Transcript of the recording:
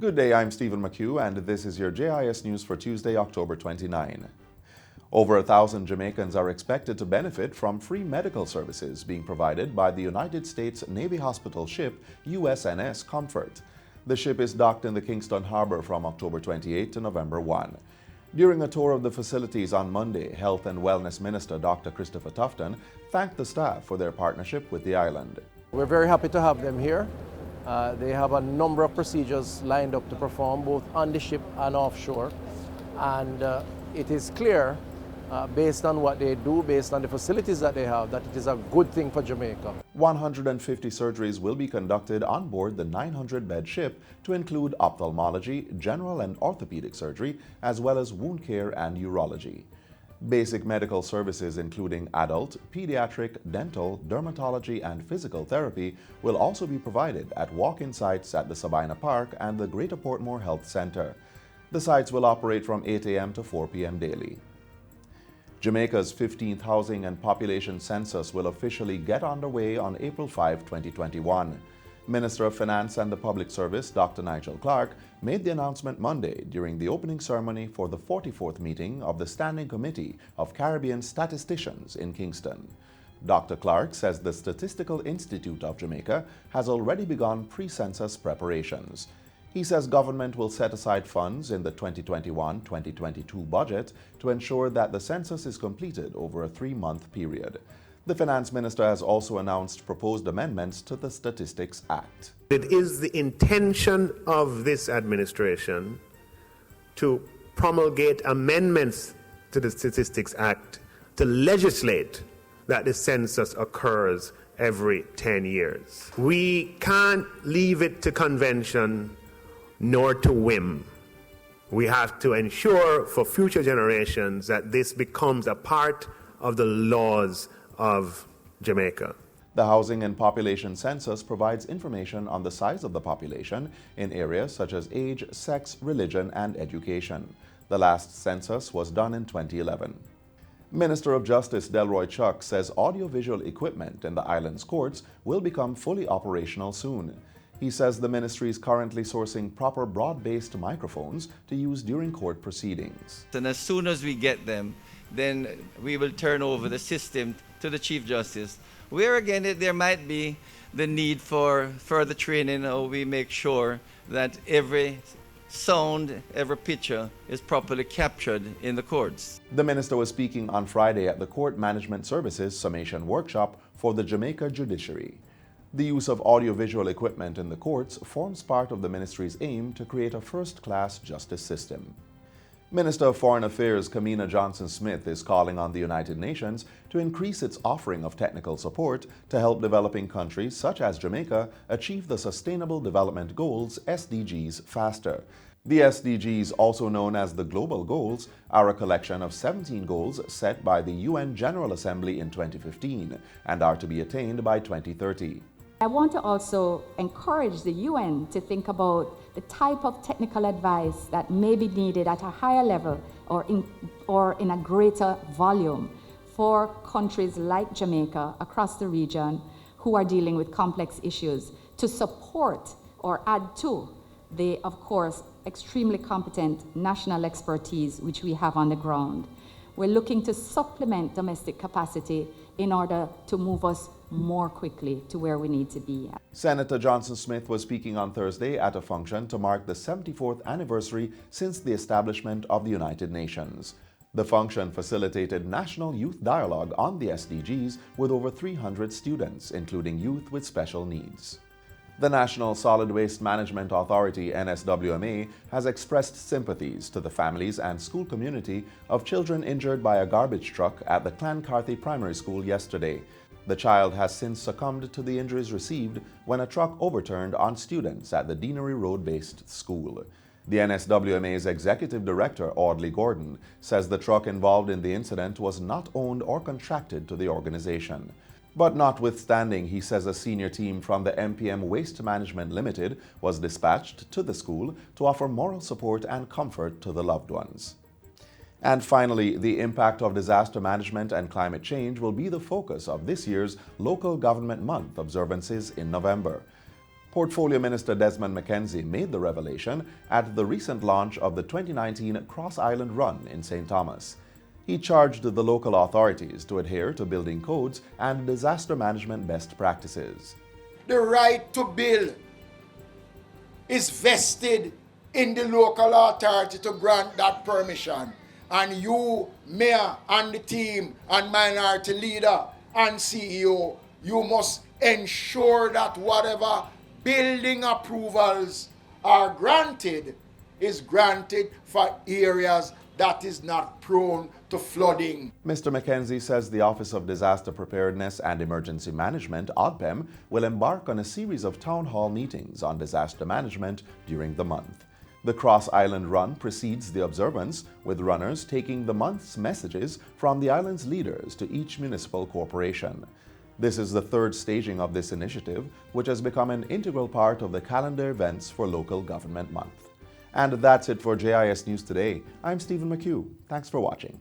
Good day, I'm Stephen McHugh, and this is your JIS News for Tuesday, October 29. Over 1,000 Jamaicans are expected to benefit from free medical services being provided by the United States Navy hospital ship USNS Comfort. The ship is docked in the Kingston harbor from October 28 to November 1. During a tour of the facilities on Monday, Health and Wellness Minister Dr. Christopher Tufton thanked the staff for their partnership with the island. We're very happy to have them here. They have a number of procedures lined up to perform both on the ship and offshore. And it is clear, based on what they do, based on the facilities that they have, that it is a good thing for Jamaica. 150 surgeries will be conducted on board the 900-bed ship to include ophthalmology, general and orthopedic surgery, as well as wound care and urology. Basic medical services including adult, pediatric, dental, dermatology, and physical therapy will also be provided at walk-in sites at the Sabina Park and the Greater Portmore Health Center. The sites will operate from 8 a.m. to 4 p.m. daily. Jamaica's 15th Housing and Population Census will officially get underway on April 5, 2021. Minister of Finance and the Public Service, Dr. Nigel Clark, made the announcement Monday during the opening ceremony for the 44th meeting of the Standing Committee of Caribbean Statisticians in Kingston. Dr. Clark says the Statistical Institute of Jamaica has already begun pre-census preparations. He says government will set aside funds in the 2021-2022 budget to ensure that the census is completed over a 3-month period. The Finance Minister has also announced proposed amendments to the Statistics Act. It is the intention of this administration to promulgate amendments to the Statistics Act to legislate that the census occurs every 10 years. We can't leave it to convention nor to whim. We have to ensure for future generations that this becomes a part of the laws of Jamaica. The Housing and Population Census provides information on the size of the population in areas such as age, sex, religion, and education. The last census was done in 2011. Minister of Justice Delroy Chuck says audiovisual equipment in the island's courts will become fully operational soon. He says the ministry is currently sourcing proper broad-based microphones to use during court proceedings. And as soon as we get them, then we will turn over the system to the Chief Justice, where again there might be the need for further training, or we make sure that every sound, every picture is properly captured in the courts. The minister was speaking on Friday at the Court Management Services Summation Workshop for the Jamaica Judiciary. The use of audiovisual equipment in the courts forms part of the ministry's aim to create a first-class justice system. Minister of Foreign Affairs Kamina Johnson-Smith is calling on the United Nations to increase its offering of technical support to help developing countries such as Jamaica achieve the Sustainable Development Goals (SDGs) faster. The SDGs, also known as the Global Goals, are a collection of 17 goals set by the UN General Assembly in 2015 and are to be attained by 2030. I want to also encourage the UN to think about the type of technical advice that may be needed at a higher level or in a greater volume for countries like Jamaica across the region who are dealing with complex issues to support or add to the, of course, extremely competent national expertise which we have on the ground. We're looking to supplement domestic capacity in order to move us more quickly to where we need to be. Senator Johnson-Smith was speaking on Thursday at a function to mark the 74th anniversary since the establishment of the United Nations. The function facilitated national youth dialogue on the SDGs with over 300 students, including youth with special needs. The National Solid Waste Management Authority, NSWMA, has expressed sympathies to the families and school community of children injured by a garbage truck at the Clancarthy Primary School yesterday. The child has since succumbed to the injuries received when a truck overturned on students at the Deanery Road-based school. The NSWMA's Executive Director, Audley Gordon, says the truck involved in the incident was not owned or contracted to the organization. But notwithstanding, he says a senior team from the MPM Waste Management Limited was dispatched to the school to offer moral support and comfort to the loved ones. And finally, the impact of disaster management and climate change will be the focus of this year's Local Government Month observances in November. Portfolio Minister Desmond McKenzie made the revelation at the recent launch of the 2019 Cross Island Run in St. Thomas. He charged the local authorities to adhere to building codes and disaster management best practices. The right to build is vested in the local authority to grant that permission. And you, mayor and the team and minority leader and CEO, you must ensure that whatever building approvals are granted is granted for areas that is not prone to flooding. Mr. McKenzie says the Office of Disaster Preparedness and Emergency Management, OPM, will embark on a series of town hall meetings on disaster management during the month. The Cross Island Run precedes the observance, with runners taking the month's messages from the island's leaders to each municipal corporation. This is the third staging of this initiative, which has become an integral part of the calendar events for Local Government Month. And that's it for JIS News Today. I'm Stephen McHugh. Thanks for watching.